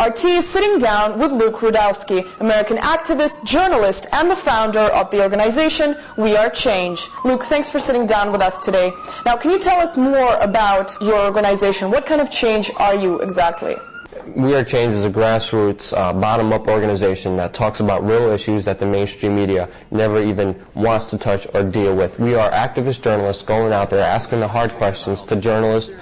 RT is sitting down with Luke Rudkowski, American activist, journalist, and the founder of the organization We Are Change. Luke, thanks for sitting down with us today. Now, can you tell us more about your organization? What kind of change are you exactly? We Are Change is a grassroots, bottom-up organization that talks about real issues that the mainstream media never even wants to touch or deal with. We are activist journalists going out there asking the hard questions to journalists,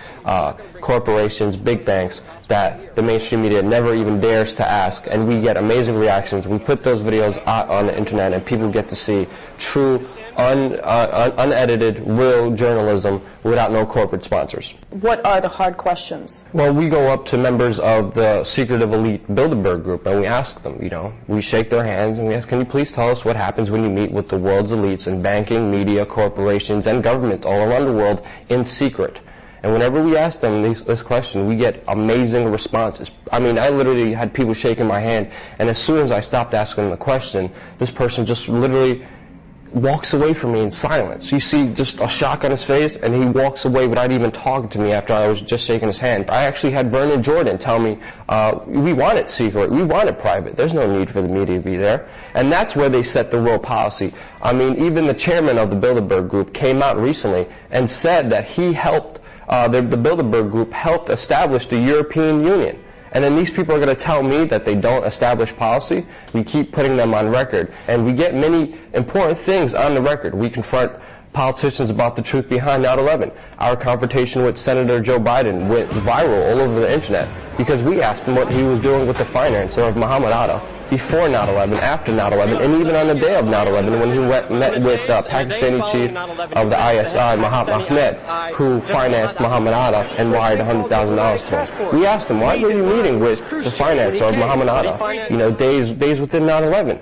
corporations, big banks that the mainstream media never even dares to ask, and we get amazing reactions. We put those videos out on the internet, and people get to see true, unedited, real journalism without no corporate sponsors. What are the hard questions? Well, we go up to members of the secretive elite Bilderberg group, and we ask them, we shake their hands, and we ask, can you please tell us what happens when you meet with the world's elites in banking, media, corporations, and government all around the world in secret? And whenever we ask them this question, we get amazing responses. I mean, I literally had people shaking my hand, and as soon as I stopped asking the question, this person just literally walks away from me in silence. You see just a shock on his face, and he walks away without even talking to me after I was just shaking his hand. I actually had Vernon Jordan tell me, we want it secret, we want it private. There's no need for the media to be there. And that's where they set the real policy. I mean, even the chairman of the Bilderberg Group came out recently and said that he helped, the Bilderberg Group helped establish the European Union. And then these people are going to tell me that they don't establish policy. We keep putting them on record. And we get many important things on the record. We confront politicians about the truth behind 9/11. Our confrontation with Senator Joe Biden went viral all over the internet because we asked him what he was doing with the financer of Muhammad Atta before 9/11, after 9/11, and even on the day of 9/11 when he met with Pakistani chief of the ISI, Mahat Ahmed, who financed Muhammad Atta and wired $100,000 to him. We asked him, why were you meeting with the financer of Muhammad Atta, days within 9/11?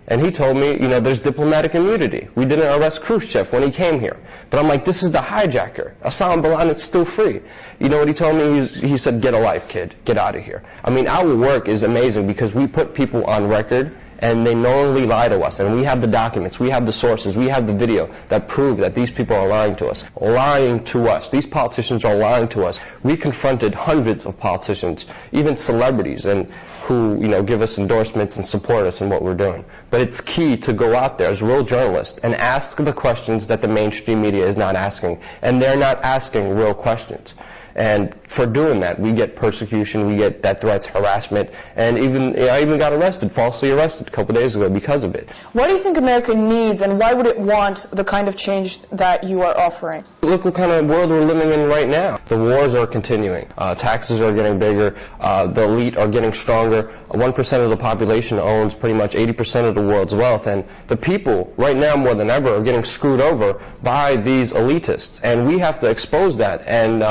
And he told me, there's diplomatic immunity. We didn't arrest Khrushchev when he came here. But I'm like, this is the hijacker. Osama bin Laden is still free. You know what he told me? He said, get a life, kid. Get out of here. I mean, our work is amazing because we put people on record, and they knowingly lie to us. And we have the documents, we have the sources, we have the video that prove that these people are lying to us. Lying to us. These politicians are lying to us. We confronted hundreds of politicians, even celebrities, and who give us endorsements and support us in what we're doing. But it's key to go out there as real journalists and ask the questions that the mainstream media is not asking. And they're not asking real questions. And for doing that, we get persecution, we get death threats, harassment, and I even got arrested, falsely arrested a couple days ago because of it. What do you think America needs, and why would it want the kind of change that you are offering? Look what kind of world we're living in right now. The wars are continuing. Taxes are getting bigger. The elite are getting stronger. 1% of the population owns pretty much 80% of the world's wealth, and the people, right now more than ever, are getting screwed over by these elitists. And we have to expose that and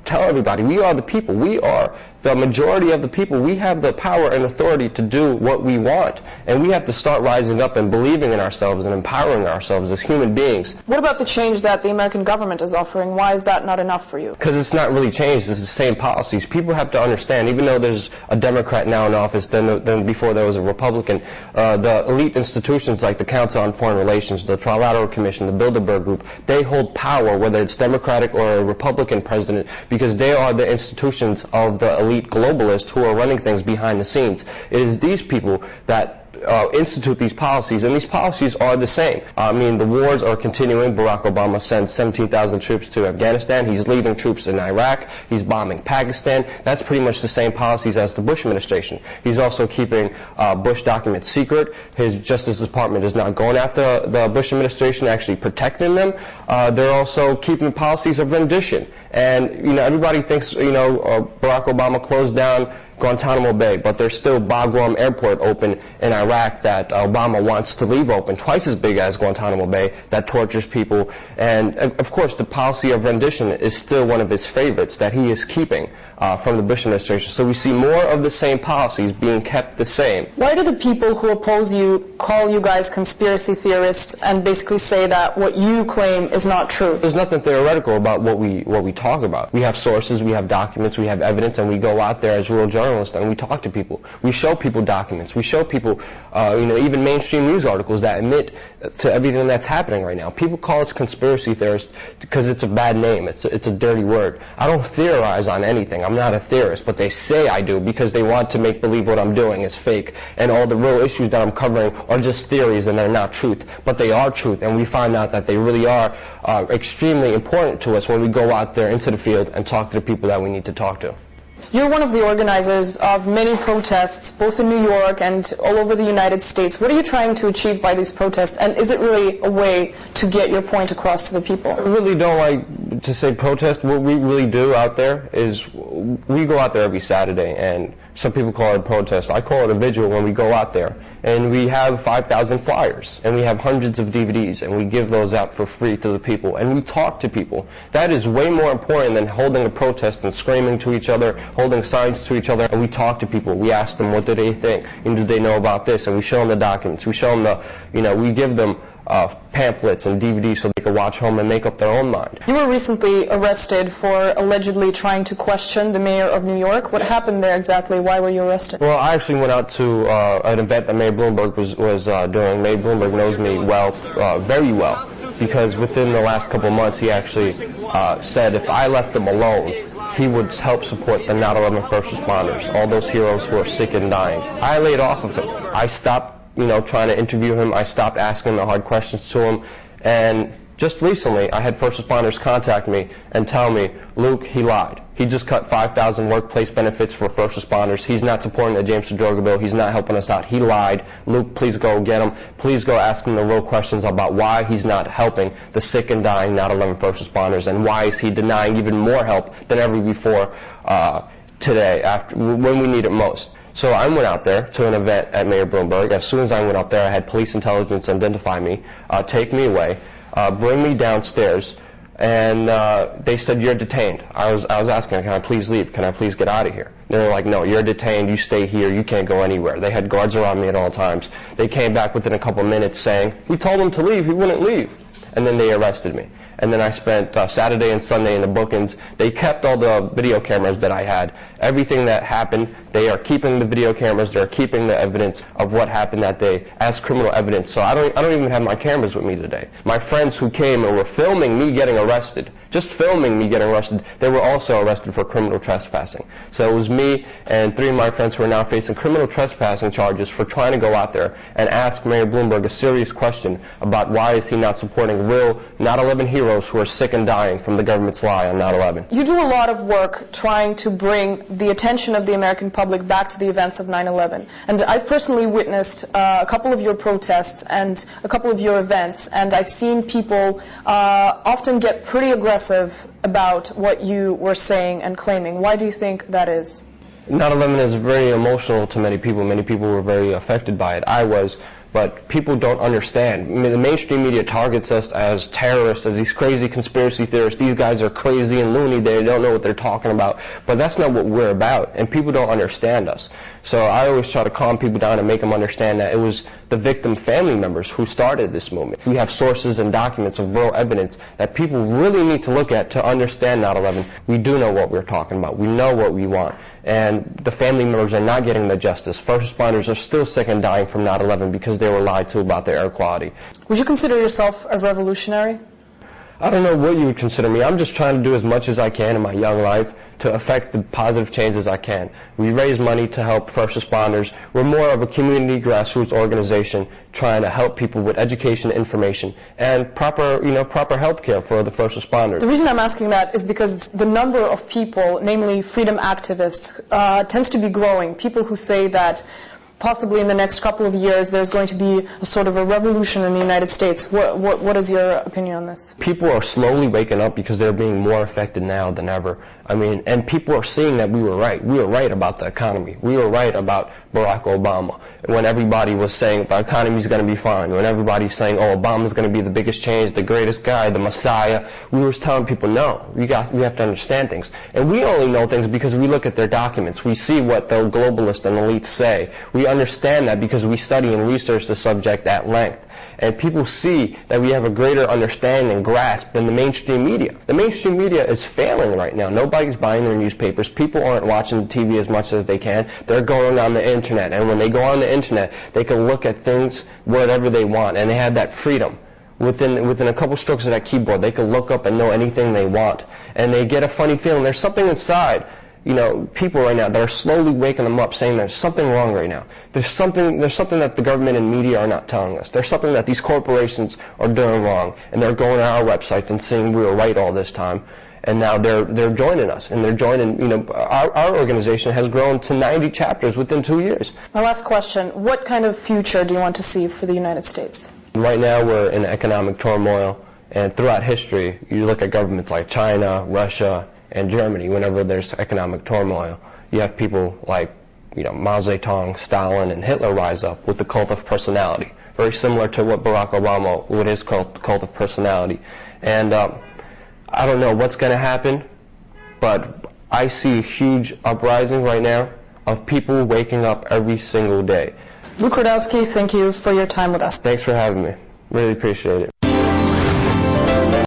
tell everybody, we are the people. We are the majority of the people. We have the power and authority to do what we want. And we have to start rising up and believing in ourselves and empowering ourselves as human beings. What about the change that the American government is offering? Why is that not enough for you? Because it's not really changed. It's the same policies. People have to understand, even though there's a Democrat now in office than before there was a Republican, the elite institutions like the Council on Foreign Relations, the Trilateral Commission, the Bilderberg Group, they hold power, whether it's Democratic or a Republican president, because they are the institutions of the elite globalists who are running things behind the scenes. It is these people that institute these policies, and these policies are the same. I mean, the wars are continuing. Barack Obama sends 17,000 troops to Afghanistan. He's leaving troops in Iraq. He's bombing Pakistan. That's pretty much the same policies as the Bush administration. He's also keeping Bush documents secret. His Justice Department is not going after the Bush administration, actually protecting them. They're also keeping policies of rendition. And, everybody thinks, Barack Obama closed down Guantanamo Bay, but there's still Bagram Airport open in Iraq that Obama wants to leave open, twice as big as Guantanamo Bay, that tortures people. And, of course, the policy of rendition is still one of his favorites that he is keeping from the Bush administration. So we see more of the same policies being kept the same. Why do the people who oppose you call you guys conspiracy theorists and basically say that what you claim is not true? There's nothing theoretical about what we talk about. We have sources, we have documents, we have evidence, and we go out there as real journalists journalists and we talk to people. We show people documents. We show people, even mainstream news articles that admit to everything that's happening right now. People call us conspiracy theorists because it's a bad name. It's a dirty word. I don't theorize on anything. I'm not a theorist, but they say I do because they want to make believe what I'm doing is fake and all the real issues that I'm covering are just theories and they're not truth. But they are truth, and we find out that they really are extremely important to us when we go out there into the field and talk to the people that we need to talk to. You're one of the organizers of many protests, both in New York and all over the United States. What are you trying to achieve by these protests, and is it really a way to get your point across to the people? I really don't like to say protest. What we really do out there is we go out there every Saturday, and some people call it a protest. I call it a vigil when we go out there. And we have 5,000 flyers, and we have hundreds of DVDs, and we give those out for free to the people, and we talk to people. That is way more important than holding a protest and screaming to each other, holding signs to each other, and we talk to people. We ask them what do they think, and do they know about this, and we show them the documents. We show them we give them pamphlets and DVDs so they can watch home and make up their own mind. You were recently arrested for allegedly trying to question the mayor of New York. What happened there exactly? Why were you arrested? Well, I actually went out to an event that Mayor Bloomberg was doing. Mayor Bloomberg knows me well, very well, because within the last couple of months he actually said if I left him alone, he would help support the 9/11 first responders, all those heroes who are sick and dying. I laid off of it. I stopped trying to interview him. I stopped asking the hard questions to him. And just recently, I had first responders contact me and tell me, Luke, he lied. He just cut 5,000 workplace benefits for first responders. He's not supporting the James DeDroga bill. He's not helping us out. He lied. Luke, please go get him. Please go ask him the real questions about why he's not helping the sick and dying 9/11 first responders, and why is he denying even more help than ever before today, when we need it most. So I went out there to an event at Mayor Bloomberg. As soon as I went up there, I had police intelligence identify me, take me away, bring me downstairs, and they said, you're detained. I was asking, can I please leave? Can I please get out of here? They were like, no, you're detained. You stay here. You can't go anywhere. They had guards around me at all times. They came back within a couple minutes saying, we told him to leave. He wouldn't leave. And then they arrested me. And then I spent Saturday and Sunday in the bookings. They kept all the video cameras that I had. Everything that happened, they are keeping the video cameras. They're keeping the evidence of what happened that day as criminal evidence. So I don't even have my cameras with me today. My friends who came and were filming me getting arrested, just filming me getting arrested, they were also arrested for criminal trespassing. So it was me and 3 of my friends who are now facing criminal trespassing charges for trying to go out there and ask Mayor Bloomberg a serious question about why is he not supporting real 9/11 heroes who are sick and dying from the government's lie on 9/11. You do a lot of work trying to bring the attention of the American public back to the events of 9/11. And I've personally witnessed a couple of your protests and a couple of your events, and I've seen people often get pretty aggressive about what you were saying and claiming. Why do you think that is? 9/11 is very emotional to many people. Many people were very affected by it. I was. But people don't understand. I mean, the mainstream media targets us as terrorists, as these crazy conspiracy theorists. These guys are crazy and loony. They don't know what they're talking about. But that's not what we're about, and people don't understand us. So I always try to calm people down and make them understand that it was the victim family members who started this movement. We have sources and documents of real evidence that people really need to look at to understand 9/11. We do know what we're talking about. We know what we want. And the family members are not getting the justice. First responders are still sick and dying from 9/11 because they were lied to about their air quality. Would you consider yourself a revolutionary? I don't know what you would consider me. I'm just trying to do as much as I can in my young life to affect the positive changes I can. We raise money to help first responders. We're more of a community grassroots organization trying to help people with education, information, and proper health care for the first responders. The reason I'm asking that is because the number of people, namely freedom activists, tends to be growing. People who say that possibly in the next couple of years there's going to be a sort of a revolution in the United States. What is your opinion on this? People are slowly waking up because they're being more affected now than ever. I mean, and people are seeing that we were right. We were right about the economy. We were right about Barack Obama. When everybody was saying the economy's going to be fine, when everybody's saying, oh, Obama's going to be the biggest change, the greatest guy, the Messiah, we were telling people, no, we have to understand things. And we only know things because we look at their documents. We see what the globalists and elites say. We understand that because we study and research the subject at length. And people see that we have a greater understanding and grasp than the mainstream media. The mainstream media is failing right now. Nobody's buying their newspapers. People aren't watching TV as much as they can. They're going on the internet. And when they go on the internet, they can look at things whatever they want. And they have that freedom. Within a couple strokes of that keyboard, they can look up and know anything they want. And they get a funny feeling. There's something inside, people right now that are slowly waking them up, saying there's something wrong right now. There's something that the government and media are not telling us. There's something that these corporations are doing wrong, and they're going to our website and saying we were right all this time. And now they're joining us, and they're joining. Our organization has grown to 90 chapters within 2 years. My last question: what kind of future do you want to see for the United States? Right now, we're in economic turmoil, and throughout history, you look at governments like China, Russia, and Germany. Whenever there's economic turmoil, you have people like Mao Zedong, Stalin, and Hitler rise up with the cult of personality, very similar to what Barack Obama with his cult of personality. And I don't know what's going to happen, but I see a huge uprising right now of people waking up every single day. Luke Rudkowski, thank you for your time with us. Thanks for having me. Really appreciate it.